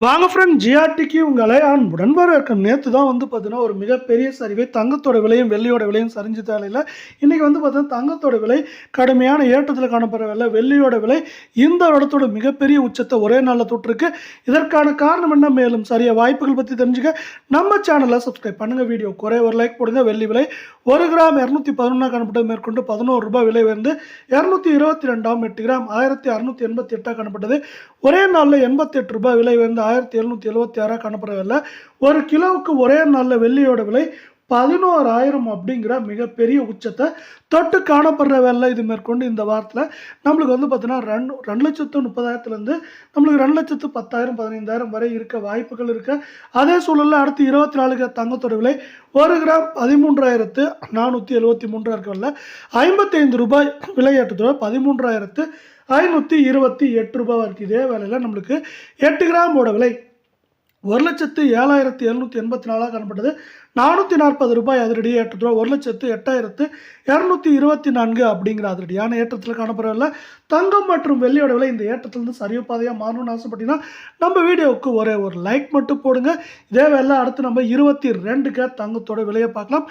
வாங்க ஃப்ரெண்ட் ஜிஆர்டிக்கு உங்களை அன்புடன் வரவேற்கிறேன். நேற்று தான் பார்த்தீங்கன்னா ஒரு மிகப்பெரிய சரிவை தங்கத்தோட விலையும் வெள்ளியோட விலையும் சரிஞ்ச தேவையில்ல. இன்றைக்கி பார்த்தீங்கன்னா தங்கத்தோட விலை கடுமையான ஏற்றத்தில் காணப்படுறதில்ல. வெள்ளியோட விலை இந்த வருடத்தோட மிகப்பெரிய உச்சத்தை ஒரே நாளில் தொட்டிருக்கு. இதற்கான காரணம் என்ன, மேலும் சரிய வாய்ப்புகள் பற்றி தெரிஞ்சுக்க நம்ம சேனலை சப்ஸ்கிரைப் பண்ணுங்கள். வீடியோ குறை ஒரு லைக் போடுங்க. வெள்ளி விலை 1 கிராம் 211 காணப்பட்டது, மேற்கொண்டு 11 ரூபாய் விலை வந்து 222 8 கிராம் 1688 காணப்பட்டது. ஒரே நாளில் 88 ரூபாய் விலை வந்து 1776 காணப்படவில்லை. ஒரு கிலோவுக்கு ஒரே நாளில் வெள்ளியோட விலை 11,000 அப்படிங்கிற மிகப்பெரிய உச்சத்தை தொட்டு காணப்படுற வேலை. இது மேற்கொண்டு இந்த வாரத்தில் நம்மளுக்கு பார்த்தீங்கன்னா 2,30,000 நம்மளுக்கு 2,10,000 15,000 வரை இருக்க வாய்ப்புகள் இருக்கு. அதே சூழலில் அடுத்து 24 தங்கத்தோட விலை 1 கிராம் 13,473 இருக்கவில்லை. 55 ரூபாய் விலையேற்றத்தோட 13,528 ரூபாய் இருக்குது. இதே வேலையில் நம்மளுக்கு 8 கிராமோட விலை 1,07,784 காணப்பட்டது. 440 ரூபாய் அதிரடி ஏற்றத்தோட 1,08,224 அப்படிங்கிற அதிரடியான ஏற்றத்தில் காணப்படவில்லை. தங்கம் மற்றும் வெள்ளியோட விலை இந்த ஏற்றத்திலிருந்து சரிவு பாதையாக மாறணும்னு ஆசைப்பட்டீங்கன்னா நம்ம வீடியோவுக்கு ஒரே ஒரு லைக் மட்டும் போடுங்க. இதே வேலை அடுத்து நம்ம 22 தங்கத்தோட விலையை பார்க்கலாம்.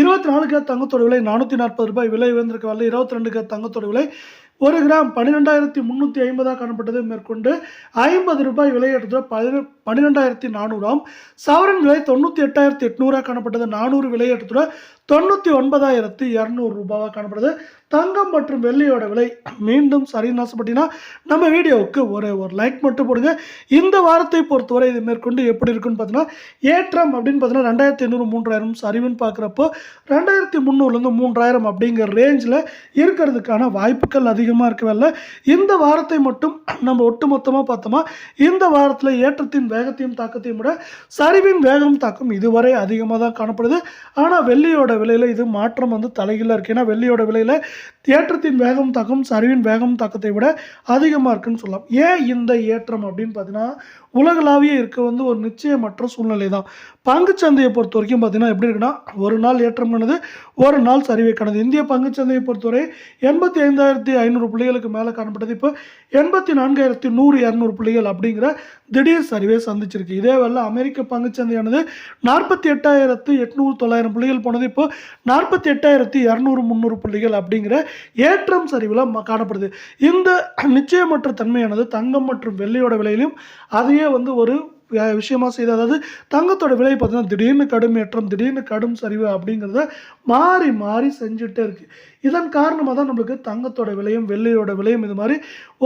24 தங்கத்தோட விலை 440 ரூபாய் விலை வந்திருக்க வரல. 22 தங்கத்தோட விலை 1 கிராம் 12,350 காணப்பட்டது, மேற்கொண்டு 50 ரூபாய் விலையேற்றத்தோட 12,400 சவரன் விலை 98,800 காணப்பட்டது. 400 விலையேற்றத்தோட 99,200 ரூபாவாக காணப்படுது. தங்கம் மற்றும் வெள்ளியோட விலை மீண்டும் சரின்னு ஆசைப்பட்டீங்கன்னா நம்ம வீடியோவுக்கு ஒரு லைக் மட்டும் போடுங்க. இந்த வாரத்தை பொறுத்தவரை இது மேற்கொண்டு எப்படி இருக்குன்னு பார்த்தீங்கன்னா ஏற்றம் அப்படின்னு பார்த்தீங்கன்னா 2,500 3,000 சரிவுன்னு பார்க்குறப்போ 2,300 3,000 அப்படிங்கிற ரேஞ்சில் இருக்கிறதுக்கான வாய்ப்புகள் அதிகமாக இருக்கவில்லை. இந்த வாரத்தை மட்டும் நம்ம ஒட்டுமொத்தமாக பார்த்தோமா இந்த வாரத்தில் ஏற்றத்தின் வேகத்தையும் தாக்கத்தையும் விட சரிவின் வேகம் தாக்கம் இதுவரை அதிகமாக தான் காணப்படுது. ஆனால் வெள்ளியோட விலையில் இது மாற்றம் தலைகீழாக இருக்குது. ஏன்னா வெள்ளியோட விலையில் ஏற்றத்தின் வேகம் தாக்கம் சரிவின் வேகம் தாக்கத்தை விட அதிகமாக இருக்குன்னு சொல்லலாம். ஏன் இந்த ஏற்றம் அப்படின்னு பார்த்தீங்கன்னா உலகளாவிய இருக்க ஒரு நிச்சயமற்ற சூழ்நிலை தான். பங்குச்சந்தையை பொறுத்த வரைக்கும் பார்த்தீங்கன்னா எப்படி இருக்குன்னா ஒரு நாள் ஏற்றம் பண்ணது ஒரு நாள் சரிவை காணுது. இந்திய பங்குச்சந்தையை பொறுத்தவரை 85,500 புள்ளிகளுக்கு மேலே காணப்பட்டது. இப்போ 84,100 புள்ளிகள் அப்படிங்கிற திடீர் சரிவை சந்திச்சிருக்கு. இதே வேலை அமெரிக்க பங்குச்சந்தையானது 48,800 900 புள்ளிகள் போனது. இப்போ 48,200 300 புள்ளிகள் அப்படிங்கிற ஏற்றம் சரிவில் காணப்படுது. இந்த நிச்சயமற்ற தன்மையானது தங்கம் மற்றும் வெள்ளியோட விலையிலும் அதையே ஒரு விஷயமா செய்து, அதாவது தங்கத்தோட விலை பார்த்தீங்கன்னா திடீர்னு கடும் ஏற்றம் திடீர்னு கடும் சரிவு அப்படிங்கிறத மாறி மாறி செஞ்சுட்டே இருக்கு. இதன் காரணமாக தான் நம்மளுக்கு தங்கத்தோட விலையும் வெள்ளியோட விலையும் இது மாதிரி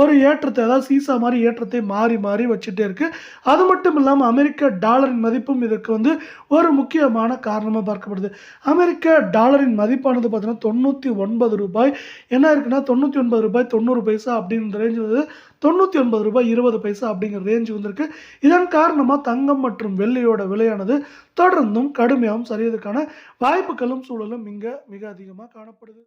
ஒரு ஏற்றத்தை, அதாவது சீசா மாதிரி ஏற்றத்தை மாறி மாறி வச்சுட்டே இருக்கு. அது மட்டும் இல்லாமல் அமெரிக்க டாலரின் மதிப்பும் இதற்கு ஒரு முக்கியமான காரணமாக பார்க்கப்படுது. அமெரிக்க டாலரின் மதிப்பானது பார்த்தீங்கன்னா 99 ரூபாய் என்ன இருக்குன்னா 99 ரூபாய் 90 பைசா அப்படின்ற ரேஞ்ச் வந்து 99 ரூபாய் 20 பைசா அப்படிங்கிற ரேஞ்ச் வந்திருக்கு. இதன் காரணமாக தங்கம் மற்றும் வெள்ளியோட விலையானது தொடர்ந்தும் கடுமையாகவும் சரியதுக்கான வாய்ப்புகளும் சூழலும் இங்கே மிக அதிகமாக காணப்படுது.